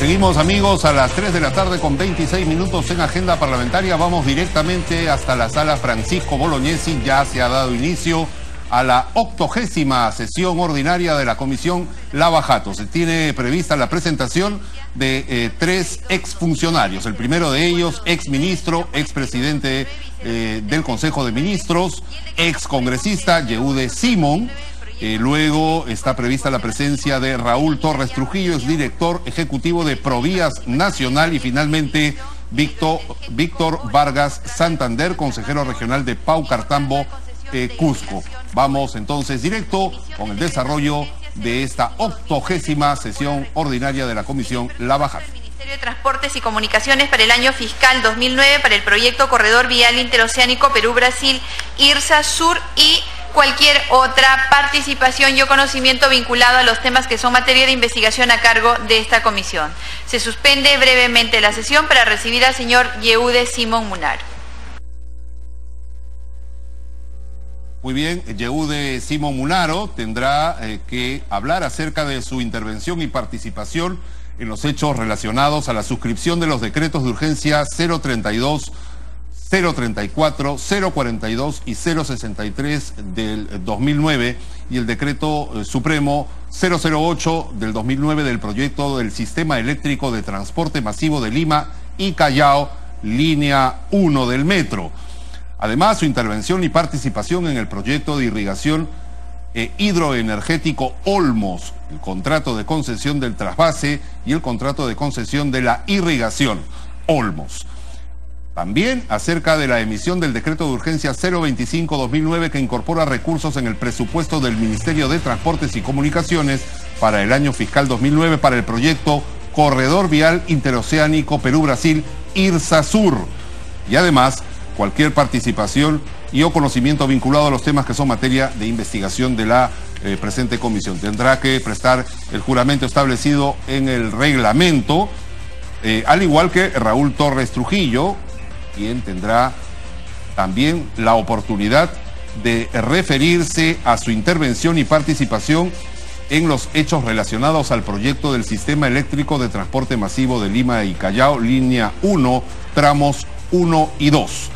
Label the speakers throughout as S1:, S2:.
S1: Seguimos, amigos, a las 3 de la tarde con 26 minutos en agenda parlamentaria. Vamos directamente hasta la sala Francisco Bolognesi. Ya se ha dado inicio a la 80ª sesión ordinaria de la Comisión Lavajato. Se tiene prevista la presentación de 3 exfuncionarios. El primero de ellos, exministro, expresidente del Consejo de Ministros, excongresista Yehude Simón. Luego está prevista la presencia de Raúl Torres Trujillo, exdirector ejecutivo de Provías Nacional, y finalmente Víctor Vargas Santander, consejero regional de Paucartambo, Cusco. Vamos entonces directo con el desarrollo de esta 80ª sesión ordinaria de la Comisión Lavajato.
S2: Ministerio de Transportes y Comunicaciones para el año fiscal 2009 para el proyecto Corredor Vial Interoceánico Perú-Brasil, IRSA Sur, y cualquier otra participación y o conocimiento vinculado a los temas que son materia de investigación a cargo de esta comisión. Se suspende brevemente la sesión para recibir al señor Yehude Simón Munaro.
S1: Muy bien, Yehude Simón Munaro tendrá que hablar acerca de su intervención y participación en los hechos relacionados a la suscripción de los decretos de urgencia 032, 034, 042 y 063 del 2009 y el decreto supremo 008 del 2009 del proyecto del Sistema Eléctrico de Transporte Masivo de Lima y Callao, línea 1 del metro. Además, su intervención y participación en el proyecto de irrigación hidroenergético Olmos, el contrato de concesión del trasvase y el contrato de concesión de la irrigación Olmos. También acerca de la emisión del decreto de urgencia 025-2009 que incorpora recursos en el presupuesto del Ministerio de Transportes y Comunicaciones para el año fiscal 2009 para el proyecto Corredor Vial Interoceánico Perú-Brasil, IRSA Sur. Y además, cualquier participación y o conocimiento vinculado a los temas que son materia de investigación de la presente comisión. Tendrá que prestar el juramento establecido en el reglamento, al igual que Raúl Torres Trujillo, quien tendrá también la oportunidad de referirse a su intervención y participación en los hechos relacionados al proyecto del Sistema Eléctrico de Transporte Masivo de Lima y Callao, línea 1, tramos 1 y 2.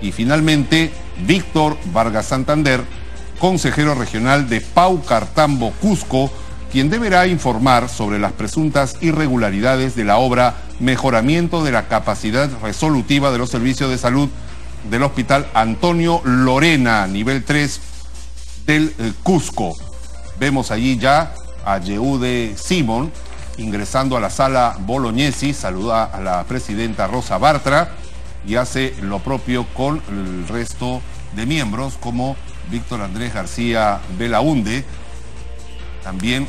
S1: Y finalmente, Víctor Vargas Santander, consejero regional de Paucartambo, Cusco, quien deberá informar sobre las presuntas irregularidades de la obra Mejoramiento de la Capacidad Resolutiva de los Servicios de Salud del Hospital Antonio Lorena, nivel 3 del Cusco. Vemos allí ya a Yehude Simón ingresando a la sala Bolognesi, saluda a la presidenta Rosa Bartra y hace lo propio con el resto de miembros como Víctor Andrés García Belaunde, también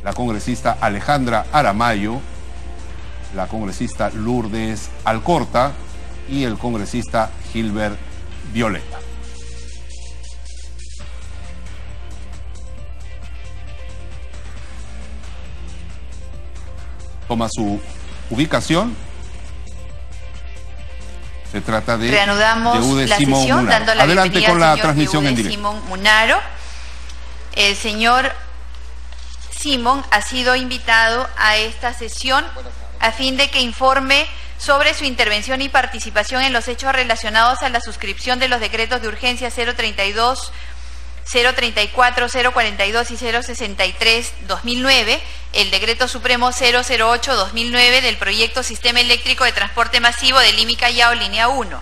S1: la congresista Alejandra Aramayo, la congresista Lourdes Alcorta y el congresista Gilbert Violeta. Toma su ubicación. Se trata de
S2: reanudamos
S1: Yehude
S2: la
S1: Simón
S2: sesión,
S1: Munaro.
S2: dando la
S1: Adelante
S2: bienvenida
S1: con la
S2: al señor
S1: transmisión
S2: Yehude
S1: en directo.
S2: Simón Munaro. El señor Simón ha sido invitado a esta sesión a fin de que informe sobre su intervención y participación en los hechos relacionados a la suscripción de los decretos de urgencia 032, 034, 042 y 063 2009, el decreto supremo 008 2009 del proyecto Sistema Eléctrico de Transporte Masivo de Lima y Callao, línea 1,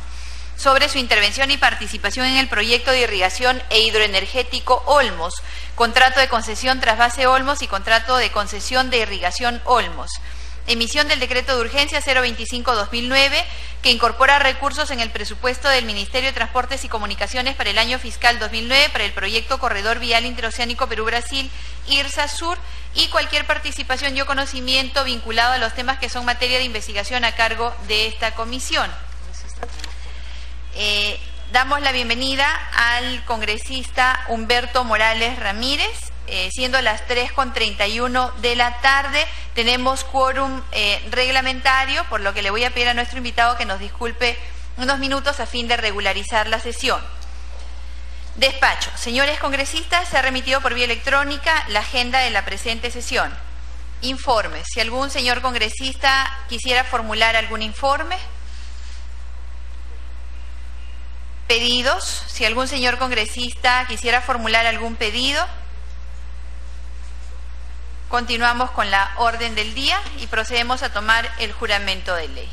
S2: sobre su intervención y participación en el proyecto de irrigación e hidroenergético Olmos, contrato de concesión trasvase Olmos y contrato de concesión de irrigación Olmos. Emisión del decreto de urgencia 025-2009 que incorpora recursos en el presupuesto del Ministerio de Transportes y Comunicaciones para el año fiscal 2009 para el proyecto Corredor Vial Interoceánico Perú-Brasil, IRSA Sur, y cualquier participación y o conocimiento vinculado a los temas que son materia de investigación a cargo de esta comisión. Damos la bienvenida al congresista Humberto Morales Ramírez. Siendo las 3:31 de la tarde, tenemos quórum reglamentario, por lo que le voy a pedir a nuestro invitado que nos disculpe unos minutos a fin de regularizar la sesión. Despacho. Señores congresistas, se ha remitido por vía electrónica la agenda de la presente sesión. Informes. Si algún señor congresista quisiera formular algún informe. Pedidos. Si algún señor congresista quisiera formular algún pedido. Continuamos con la orden del día y procedemos a tomar el juramento de ley.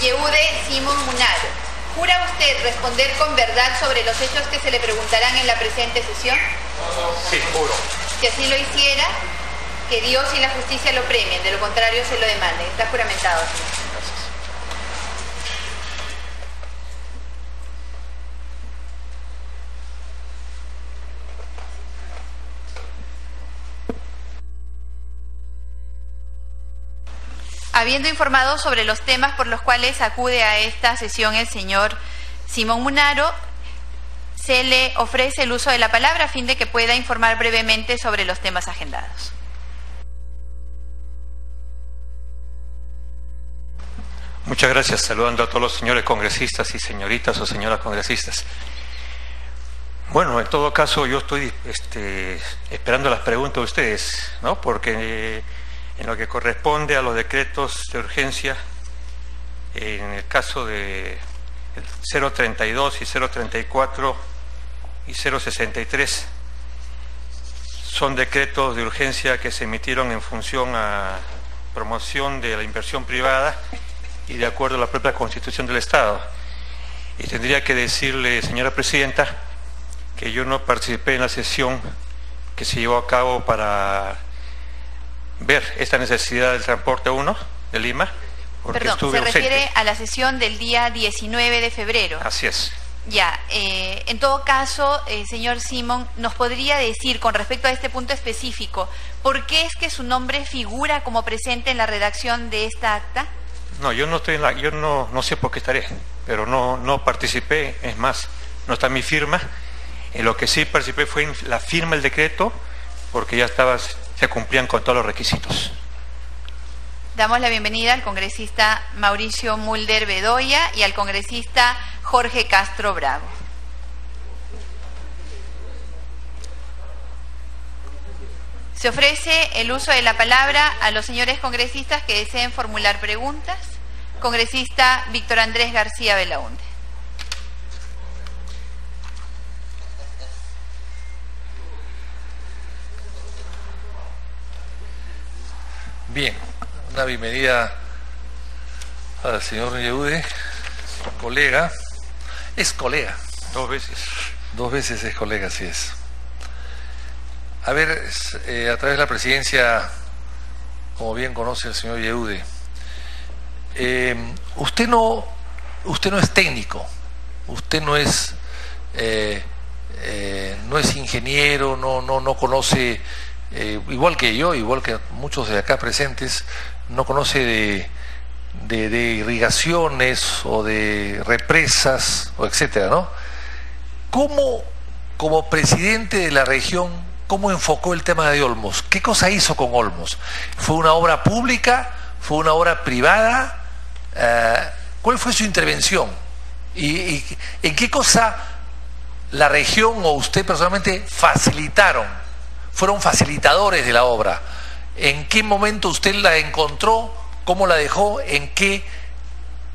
S2: Yehude Simón Munaro, ¿jura usted responder con verdad sobre los hechos que se le preguntarán en la presente sesión?
S3: Sí, juro.
S2: Si así lo hiciera, que Dios y la justicia lo premien, de lo contrario se lo demanden. Está juramentado, señor.
S3: Gracias.
S2: Habiendo informado sobre los temas por los cuales acude a esta sesión el señor Simón Munaro, se le ofrece el uso de la palabra a fin de que pueda informar brevemente sobre los temas agendados.
S3: Muchas gracias. Saludando a todos los señores congresistas y señoritas o señoras congresistas. Bueno, en todo caso yo estoy esperando las preguntas de ustedes, ¿no? Porque en lo que corresponde a los decretos de urgencia, en el caso de 032 y 034 y 063, son decretos de urgencia que se emitieron en función a promoción de la inversión privada y de acuerdo a la propia Constitución del Estado. Y tendría que decirle, señora Presidenta, que yo no participé en la sesión que se llevó a cabo para ver esta necesidad del transporte 1 de Lima, porque
S2: Perdón,
S3: estuve
S2: se refiere
S3: ausente.
S2: a la sesión del día 19 de febrero.
S3: Así es.
S2: Ya, en todo caso, señor Simón, ¿nos podría decir con respecto a este punto específico, por qué es que su nombre figura como presente en la redacción de esta acta?
S3: No, yo no estoy en yo no sé por qué estaré, pero no participé, es más, no está mi firma. En lo que sí participé fue en la firma del decreto, porque ya se cumplían con todos los requisitos.
S2: Damos la bienvenida al congresista Mauricio Mulder Bedoya y al congresista Jorge Castro Bravo. Se ofrece el uso de la palabra a los señores congresistas que deseen formular preguntas. Congresista Víctor Andrés García Belaúnde.
S4: Bien, una bienvenida al señor Yehude, colega. Es colega.
S3: 2 veces.
S4: 2 veces es colega, así es. A ver, a través de la presidencia, como bien conoce el señor Yehude, usted no es técnico, usted no es ingeniero, no conoce, igual que yo, igual que muchos de acá presentes, no conoce de irrigaciones o de represas o etcétera, ¿no? ¿Cómo, como presidente de la región, cómo enfocó el tema de Olmos? ¿Qué cosa hizo con Olmos? ¿Fue una obra pública? ¿Fue una obra privada? ¿Cuál fue su intervención? ¿Y en qué cosa la región o usted personalmente facilitaron? Fueron facilitadores de la obra. ¿En qué momento usted la encontró? ¿Cómo la dejó? ¿En qué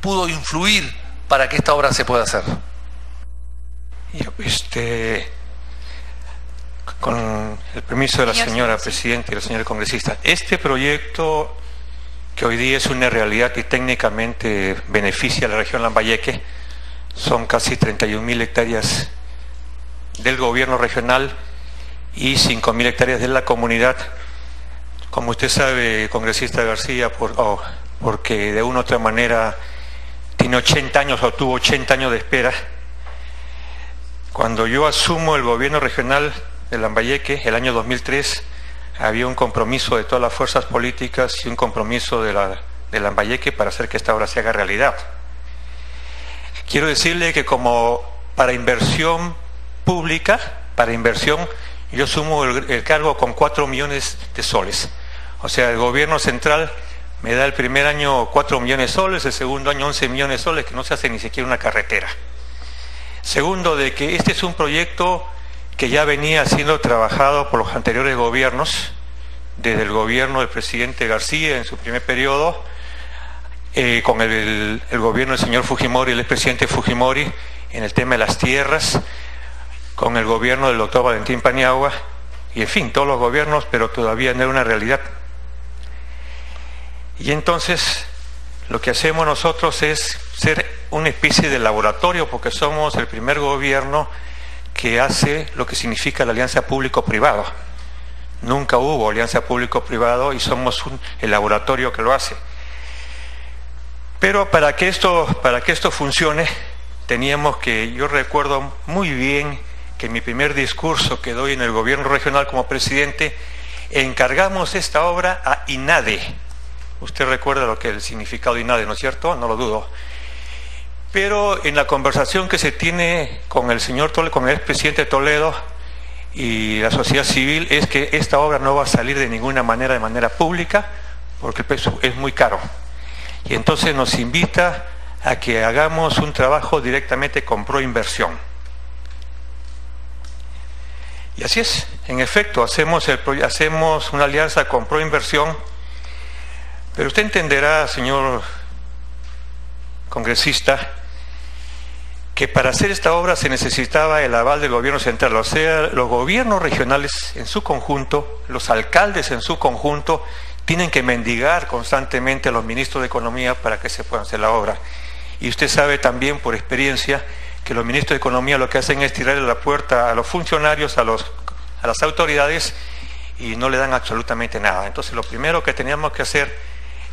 S4: pudo influir para que esta obra se pueda hacer?
S3: Con el permiso de la señora Presidenta y la señora Congresista, este proyecto, que hoy día es una realidad que técnicamente beneficia a la región Lambayeque, son casi 31.000 hectáreas del gobierno regional y 5.000 hectáreas de la comunidad. Como usted sabe, congresista García, porque de una u otra manera tiene 80 años o tuvo 80 años de espera. Cuando yo asumo el gobierno regional de Lambayeque, el año 2003, había un compromiso de todas las fuerzas políticas y un compromiso de Lambayeque para hacer que esta obra se haga realidad. Quiero decirle que como para inversión pública, para inversión, yo sumo el cargo con 4 millones de soles. O sea, el gobierno central me da el primer año 4 millones de soles, el segundo año 11 millones de soles, que no se hace ni siquiera una carretera. Segundo, de que este es un proyecto que ya venía siendo trabajado por los anteriores gobiernos, desde el gobierno del presidente García en su primer periodo, con el gobierno del señor Fujimori, el expresidente Fujimori, en el tema de las tierras, con el gobierno del doctor Valentín Paniagua, y en fin, todos los gobiernos, pero todavía no era una realidad. Y entonces, lo que hacemos nosotros es ser una especie de laboratorio, porque somos el primer gobierno que hace lo que significa la alianza público-privado. Nunca hubo alianza público-privado y somos el laboratorio que lo hace. Pero para que esto funcione, teníamos que, yo recuerdo muy bien que en mi primer discurso que doy en el gobierno regional como presidente, encargamos esta obra a INADE. Usted recuerda lo que el significado de INADE, ¿no es cierto? No lo dudo. Pero en la conversación que se tiene con el señor Toledo, con el expresidente Toledo y la sociedad civil, es que esta obra no va a salir de ninguna manera, de manera pública, porque el peso es muy caro. Y entonces nos invita a que hagamos un trabajo directamente con Proinversión. Y así es, en efecto, hacemos una alianza con Proinversión, pero usted entenderá, señor congresista, que para hacer esta obra se necesitaba el aval del gobierno central, o sea, los gobiernos regionales en su conjunto, los alcaldes en su conjunto, tienen que mendigar constantemente a los ministros de Economía para que se pueda hacer la obra. Y usted sabe también por experiencia que los ministros de Economía lo que hacen es tirarle la puerta a los funcionarios, a las autoridades, y no le dan absolutamente nada. Entonces lo primero que teníamos que hacer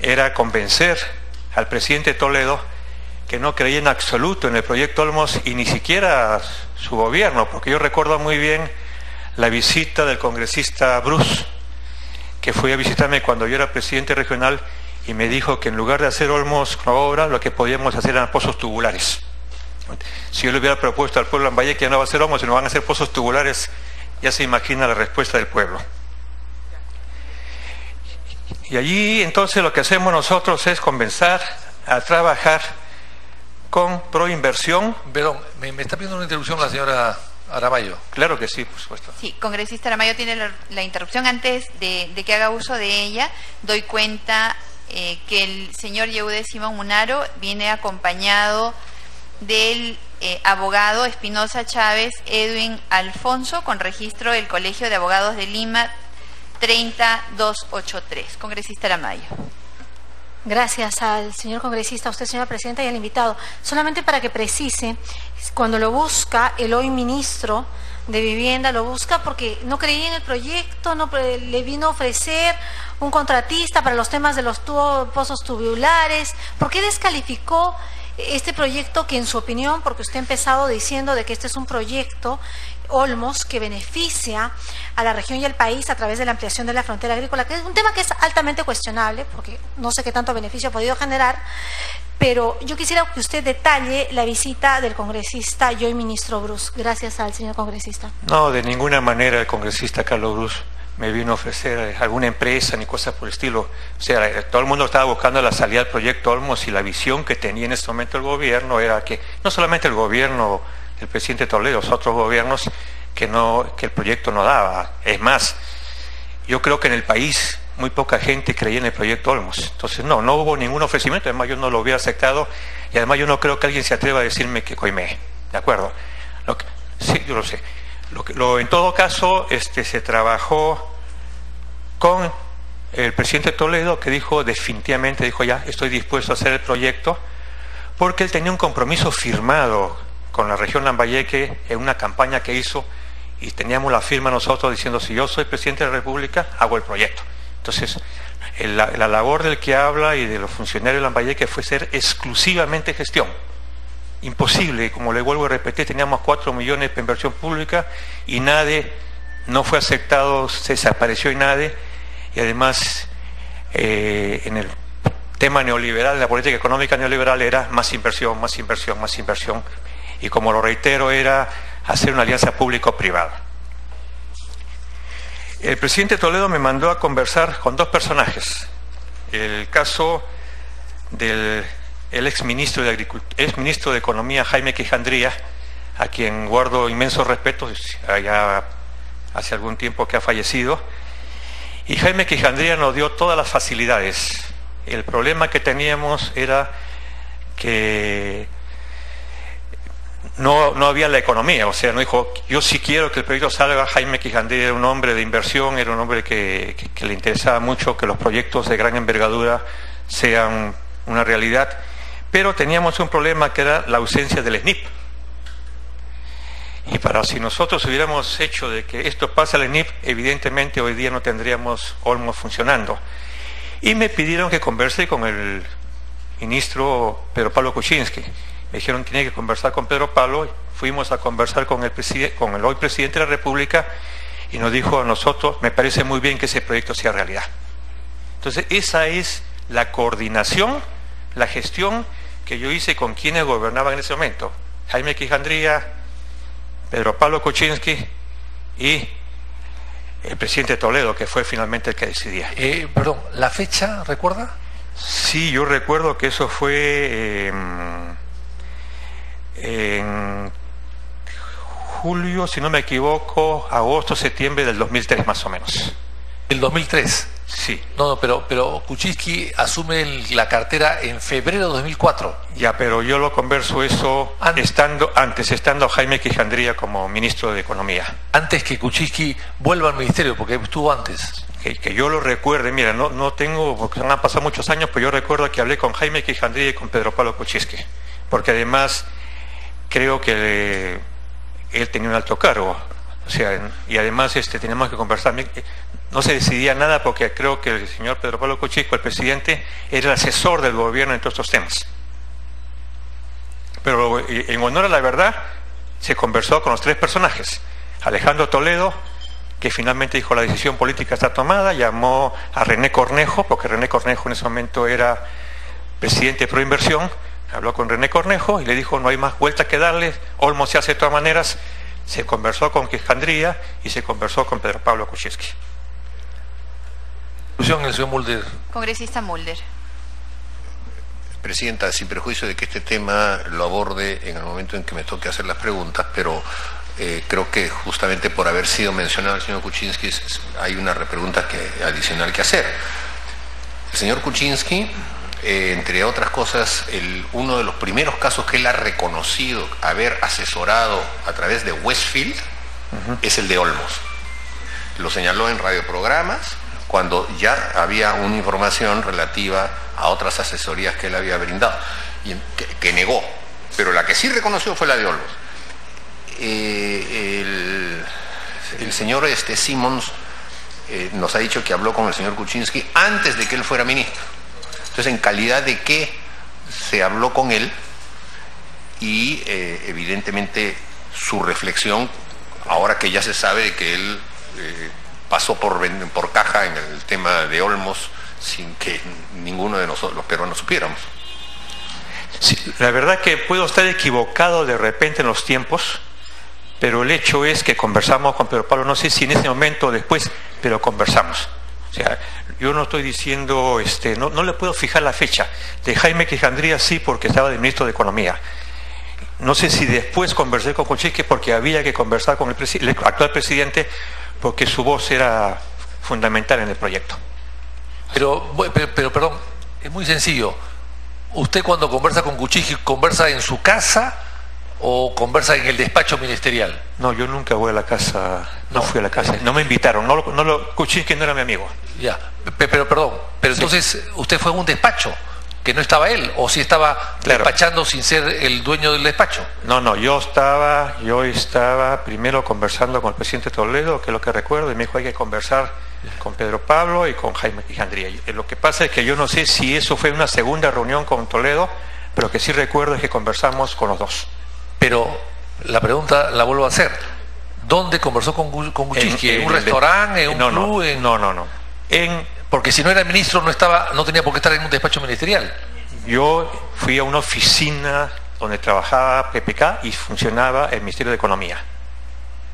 S3: era convencer al presidente Toledo, que no creía en absoluto en el proyecto Olmos, y ni siquiera su gobierno, porque yo recuerdo muy bien la visita del congresista Bruce, que fue a visitarme cuando yo era presidente regional, y me dijo que en lugar de hacer Olmos con obra, lo que podíamos hacer eran pozos tubulares. Si yo le hubiera propuesto al pueblo de Lambayeque que ya no va a hacer Olmos, sino van a hacer pozos tubulares, ya se imagina la respuesta del pueblo. Y allí entonces lo que hacemos nosotros es comenzar a trabajar con Proinversión.
S4: Perdón, me está pidiendo una interrupción la señora Aramayo.
S3: Claro que sí, por supuesto.
S2: Sí, congresista Aramayo tiene la interrupción. Antes de que haga uso de ella, doy cuenta que el señor Yehude Simón Munaro viene acompañado del abogado Espinosa Chávez Edwin Alfonso, con registro del Colegio de Abogados de Lima 30283. Congresista Aramayo.
S5: Gracias al señor congresista, a usted, señora presidenta, y al invitado. Solamente para que precise, cuando lo busca el hoy ministro de Vivienda, lo busca porque no creía en el proyecto, no le vino a ofrecer un contratista para los temas de los pozos tubulares. ¿Por qué descalificó este proyecto que, en su opinión, porque usted ha empezado diciendo de que este es un proyecto Olmos que beneficia a la región y al país a través de la ampliación de la frontera agrícola, que es un tema que es altamente cuestionable, porque no sé qué tanto beneficio ha podido generar, pero yo quisiera que usted detalle la visita del congresista y hoy ministro Bruce. Gracias al señor congresista.
S3: No, de ninguna manera el congresista Carlos Bruce me vino a ofrecer alguna empresa ni cosas por el estilo. O sea, todo el mundo estaba buscando la salida del proyecto Olmos, y la visión que tenía en este momento el gobierno era que, no solamente el gobierno del presidente Toledo, los otros gobiernos, que el proyecto no daba. Es más, yo creo que en el país muy poca gente creía en el proyecto Olmos. Entonces no hubo ningún ofrecimiento, además yo no lo hubiera aceptado, y además yo no creo que alguien se atreva a decirme que coimé. ¿De acuerdo? Sí, yo lo sé. En todo caso, se trabajó con el presidente Toledo, que definitivamente dijo ya, estoy dispuesto a hacer el proyecto, porque él tenía un compromiso firmado con la región Lambayeque en una campaña que hizo, y teníamos la firma nosotros diciendo, si yo soy presidente de la República, hago el proyecto. Entonces, la labor del que habla y de los funcionarios de Lambayeque fue ser exclusivamente gestión. Imposible, como le vuelvo a repetir, teníamos 4 millones de inversión pública, y NADE no fue aceptado, se desapareció NADE, y además en el tema neoliberal, la política económica neoliberal era más inversión, más inversión, más inversión. Y como lo reitero, era hacer una alianza público-privada. El presidente Toledo me mandó a conversar con dos personajes. El caso del exministro de Economía, Jaime Quijandría, a quien guardo inmenso respeto, ya hace algún tiempo que ha fallecido. Y Jaime Quijandría nos dio todas las facilidades. El problema que teníamos era que no había la economía, o sea, no dijo, yo sí quiero que el proyecto salga. Jaime Quijandría era un hombre de inversión, era un hombre que le interesaba mucho que los proyectos de gran envergadura sean una realidad, pero teníamos un problema que era la ausencia del SNIP. Y si nosotros hubiéramos hecho de que esto pase al SNIP, evidentemente hoy día no tendríamos Olmos funcionando. Y me pidieron que converse con el ministro Pedro Pablo Kuczynski. Me dijeron que tenía que conversar con Pedro Pablo. Fuimos a conversar con el hoy presidente de la República y nos dijo a nosotros, me parece muy bien que ese proyecto sea realidad. Entonces esa es la coordinación, la gestión que yo hice con quienes gobernaban en ese momento. Jaime Quijandría, Pedro Pablo Kuczynski y el presidente Toledo, que fue finalmente el que decidía.
S4: Perdón, ¿la fecha recuerda?
S3: Sí, yo recuerdo que eso fue en julio, si no me equivoco, agosto, septiembre del 2003 más o menos.
S4: ¿El 2003?
S3: Sí.
S4: No, pero Kuczynski asume la cartera en febrero de 2004.
S3: Ya, pero yo lo converso eso estando Jaime Quijandría como ministro de Economía.
S4: Antes que Kuczynski vuelva al ministerio, porque estuvo antes.
S3: Que yo lo recuerde, mira, no tengo, porque han pasado muchos años, pero yo recuerdo que hablé con Jaime Quijandría y con Pedro Pablo Kuczynski, porque además creo que él tenía un alto cargo, o sea, y además teníamos que conversar. No se decidía nada porque creo que el señor Pedro Pablo Kuczynski, el presidente, era el asesor del gobierno en todos estos temas. Pero en honor a la verdad, se conversó con los tres personajes. Alejandro Toledo, que finalmente dijo la decisión política está tomada, llamó a René Cornejo, porque René Cornejo en ese momento era presidente de Proinversión, habló con René Cornejo y le dijo no hay más vuelta que darle, Olmos se hace de todas maneras. Se conversó con Quijandría y se conversó con Pedro Pablo Kuczynski.
S4: El señor Mulder.
S2: Congresista Mulder.
S6: Presidenta, sin perjuicio de que este tema lo aborde en el momento en que me toque hacer las preguntas, pero creo que justamente por haber sido mencionado el señor Kuczynski hay una repregunta adicional que hacer. El señor Kuczynski, entre otras cosas, uno de los primeros casos que él ha reconocido haber asesorado a través de Westfield es el de Olmos. Lo señaló en radioprogramas cuando ya había una información relativa a otras asesorías que él había brindado, y que negó, pero la que sí reconoció fue la de Olmos. El señor Simons nos ha dicho que habló con el señor Kuczynski antes de que él fuera ministro. Entonces, ¿en calidad de qué se habló con él? Y evidentemente su reflexión, ahora que ya se sabe de que él pasó por caja en el tema de Olmos sin que ninguno de nosotros, los peruanos, supiéramos.
S3: Sí, la verdad que puedo estar equivocado de repente en los tiempos, pero el hecho es que conversamos con Pedro Pablo, no sé si en ese momento o después, pero conversamos. O sea, yo no estoy diciendo, no le puedo fijar la fecha. De Jaime Quijandría sí, porque estaba de ministro de Economía. No sé si después conversé con Kuczynski porque había que conversar con el actual presidente, porque su voz era fundamental en el proyecto.
S4: Pero perdón, es muy sencillo. ¿Usted cuando conversa con Kuczynski, conversa en su casa o conversa en el despacho ministerial?
S3: No, yo nunca voy a la casa, no fui a la casa, no me invitaron, Kuczynski no era mi amigo.
S4: Ya, pero perdón, pero sí. Entonces usted fue a un despacho que no estaba él, o si estaba despachando sin ser el dueño del despacho.
S3: No, yo estaba primero conversando con el presidente Toledo, que es lo que recuerdo, y me dijo hay que conversar con Pedro Pablo y con Jaime Quijandría. Lo que pasa es que yo no sé si eso fue una segunda reunión con Toledo, pero que sí recuerdo es que conversamos con los dos.
S4: Pero la pregunta la vuelvo a hacer. ¿Dónde conversó con Kuczynski? ¿En un restaurante? ¿En un club?
S3: No.
S4: Porque si no era ministro no tenía por qué estar en un despacho ministerial.
S3: Yo fui a una oficina donde trabajaba PPK y funcionaba el Ministerio de Economía.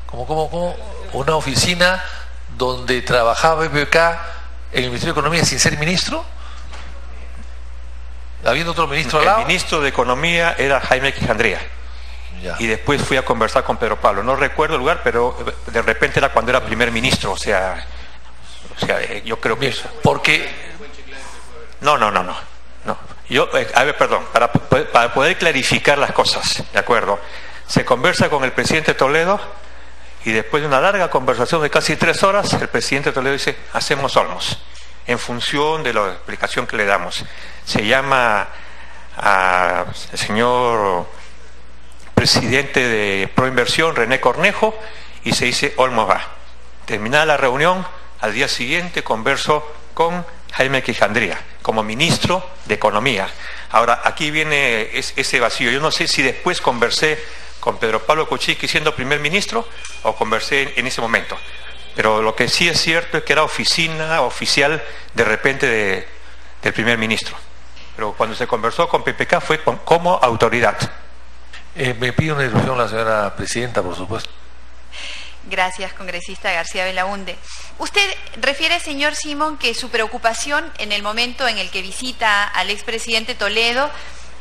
S4: ¿Cómo? ¿Una oficina donde trabajaba BBK en el Ministerio de Economía sin ser ministro? ¿Habiendo otro ministro al lado?
S3: El ministro de Economía era Jaime Quijandría.
S4: Ya.
S3: Y después fui a conversar con Pedro Pablo. No recuerdo el lugar, pero de repente era cuando era primer ministro. O sea, yo creo que
S4: Bien,
S3: eso.
S4: porque...
S3: No. Yo, a ver, perdón, para poder clarificar las cosas, ¿de acuerdo? Se conversa con el presidente Toledo y después de una larga conversación de casi 3 horas, el presidente Toledo dice, hacemos Olmos, en función de la explicación que le damos. Se llama al señor presidente de Proinversión, René Cornejo, y se dice Olmos va. Terminada la reunión, al día siguiente converso con Jaime Quijandría, como ministro de Economía. Ahora, aquí viene ese vacío. Yo no sé si después conversé con Pedro Pablo Kuczynski siendo primer ministro o conversé en ese momento. Pero lo que sí es cierto es que era oficina oficial de repente del primer ministro. Pero cuando se conversó con PPK fue como autoridad.
S4: me pide una discusión la señora presidenta, por supuesto.
S2: Gracias, congresista García Belaunde. Usted refiere, señor Simón, que su preocupación en el momento en el que visita al expresidente Toledo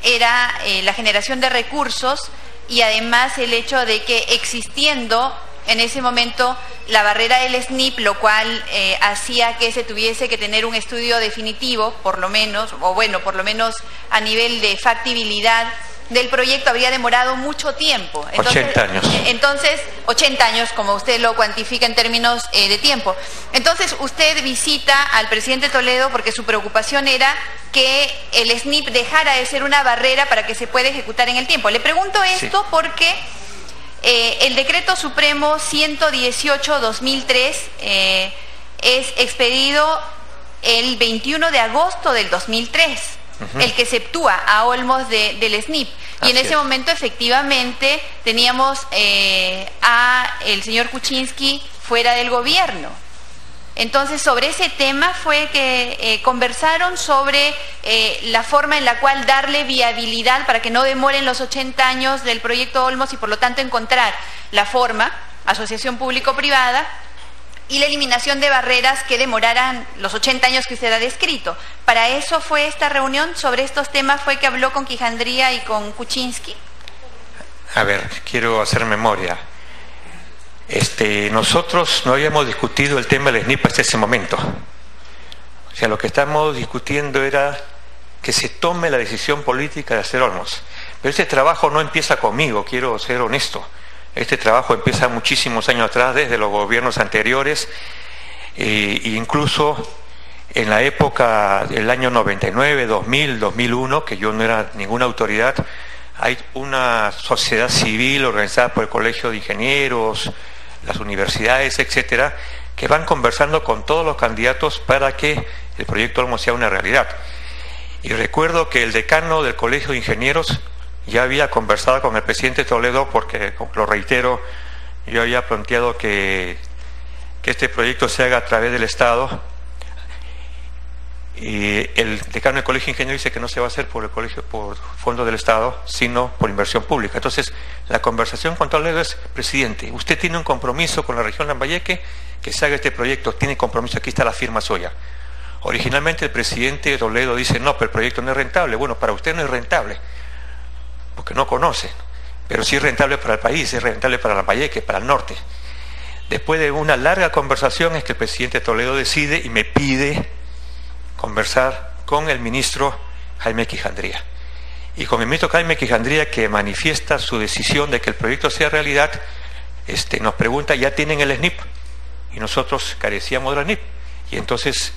S2: era la generación de recursos y además el hecho de que existiendo en ese momento la barrera del SNIP, lo cual hacía que se tuviese que tener un estudio definitivo, por lo menos, o bueno, por lo menos a nivel de factibilidad del proyecto, habría demorado mucho tiempo. Entonces,
S3: 80 años.
S2: Entonces, 80 años, como usted lo cuantifica en términos de tiempo. Entonces, usted visita al presidente Toledo porque su preocupación era que el SNIP dejara de ser una barrera para que se pueda ejecutar en el tiempo. Le pregunto esto porque el Decreto Supremo 118-2003 es expedido el 21 de agosto del 2003. El que exceptúa a Olmos del SNIP. Y en ese momento efectivamente teníamos a el señor Kuczynski fuera del gobierno. Entonces sobre ese tema fue que conversaron sobre la forma en la cual darle viabilidad para que no demoren los 80 años del proyecto Olmos y por lo tanto encontrar la forma, asociación público-privada, y la eliminación de barreras que demoraran los 80 años que usted ha descrito. Para eso fue esta reunión, sobre estos temas fue que habló con Quijandría y con Kuczynski.
S3: A ver, quiero hacer memoria. Nosotros no habíamos discutido el tema del SNIP hasta ese momento. O sea, lo que estamos discutiendo era que se tome la decisión política de hacer Olmos. Pero este trabajo no empieza conmigo, quiero ser honesto. Este trabajo empieza muchísimos años atrás, desde los gobiernos anteriores, e incluso en la época del año 99, 2000, 2001, que yo no era ninguna autoridad, hay una sociedad civil organizada por el Colegio de Ingenieros, las universidades, etcétera, que van conversando con todos los candidatos para que el proyecto Olmos sea una realidad. Y recuerdo que el decano del Colegio de Ingenieros ya había conversado con el presidente Toledo porque, lo reitero, yo había planteado que este proyecto se haga a través del Estado, y el decano del Colegio de Ingenieros dice que no se va a hacer por fondo del Estado, sino por inversión pública. Entonces, la conversación con Toledo es: presidente, usted tiene un compromiso con la región Lambayeque, que se haga este proyecto, tiene compromiso, aquí está la firma suya. Originalmente el presidente Toledo dice: no, pero el proyecto no es rentable. Bueno, para usted no es rentable, porque no conocen, pero sí es rentable para el país, es rentable para Lambayeque, para el norte. Después de una larga conversación es que el presidente Toledo decide y me pide conversar con el ministro Jaime Quijandría. Y con el ministro Jaime Quijandría, que manifiesta su decisión de que el proyecto sea realidad, nos pregunta: ¿ya tienen el SNIP? Y nosotros carecíamos del SNIP. Y entonces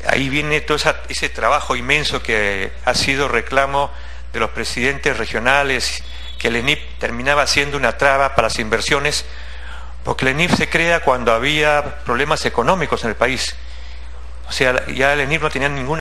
S3: ahí viene todo ese trabajo inmenso que ha sido reclamo de los presidentes regionales, que el SNIP terminaba siendo una traba para las inversiones, porque el SNIP se crea cuando había problemas económicos en el país. O sea, ya el SNIP no tenía ninguna